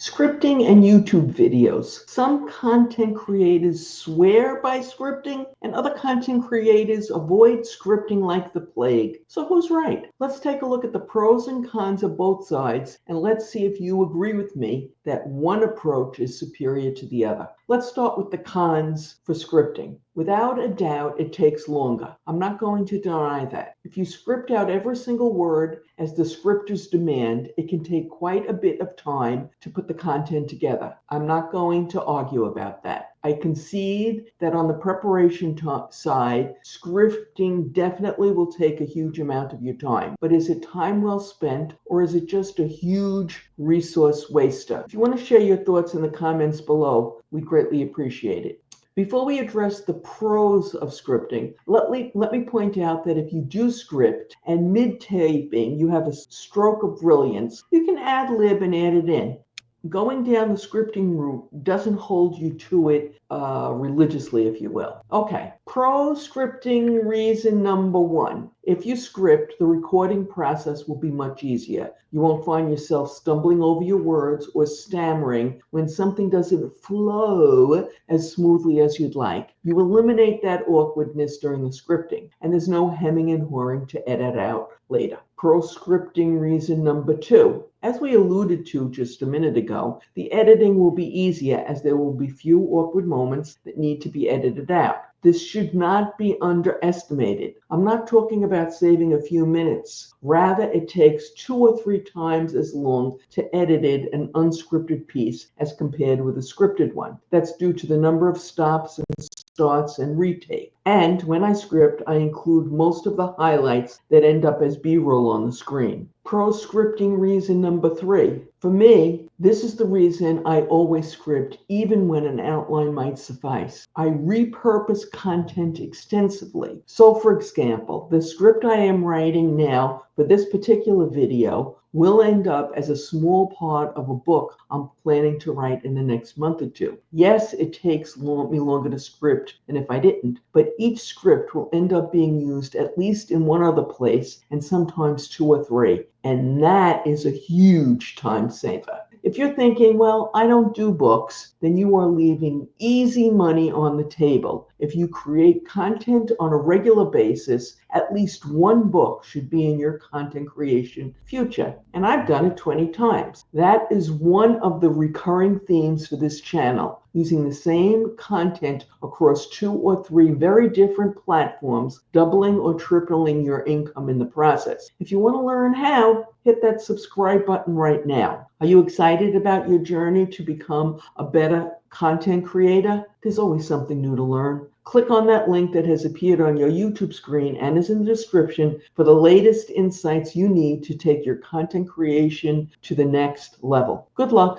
Scripting and YouTube videos. Some content creators swear by scripting, and other content creators avoid scripting like the plague. So who's right? Let's take a look at the pros and cons of both sides, and let's see if you agree with me that one approach is superior to the other. Let's start with the cons for scripting. Without a doubt, it takes longer. I'm not going to deny that. If you script out every single word as the scripters demand, it can take quite a bit of time to put the content together. I'm not going to argue about that. I concede that on the preparation side, scripting definitely will take a huge amount of your time. But is it time well spent, or is it just a huge resource waster? If you want to share your thoughts in the comments below, we greatly appreciate it. Before we address the pros of scripting, let me point out that if you do script and mid-taping you have a stroke of brilliance, you can ad lib and add it in. Going down the scripting route doesn't hold you to it religiously, if you will. Okay, pro scripting reason number one. If you script, the recording process will be much easier. You won't find yourself stumbling over your words or stammering when something doesn't flow as smoothly as you'd like. You eliminate that awkwardness during the scripting, and there's no hemming and hawing to edit out later. Pro scripting reason number two. As we alluded to just a minute ago, the editing will be easier as there will be few awkward moments that need to be edited out. This should not be underestimated. I'm not talking about saving a few minutes. Rather, it takes 2 or 3 times as long to edit an unscripted piece as compared with a scripted one. That's due to the number of stops and starts and retake. And when I script, I include most of the highlights that end up as B-roll on the screen. Pro scripting reason number 3. For me, this is the reason I always script even when an outline might suffice. I repurpose content extensively. So for example, the script I am writing now for this particular video will end up as a small part of a book I'm planning to write in the next month or two. Yes, it takes me longer to script than if I didn't, but each script will end up being used at least in one other place and sometimes 2 or 3. And that is a huge time saver. If you're thinking, well, I don't do books, then you are leaving easy money on the table. If you create content on a regular basis, at least one book should be in your content creation future. And I've done it 20 times. That is one of the recurring themes for this channel, using the same content across 2 or 3 very different platforms, doubling or tripling your income in the process. If you want to learn how, hit that subscribe button right now. Are you excited about your journey to become a better content creator? There's always something new to learn. Click on that link that has appeared on your YouTube screen and is in the description for the latest insights you need to take your content creation to the next level. Good luck.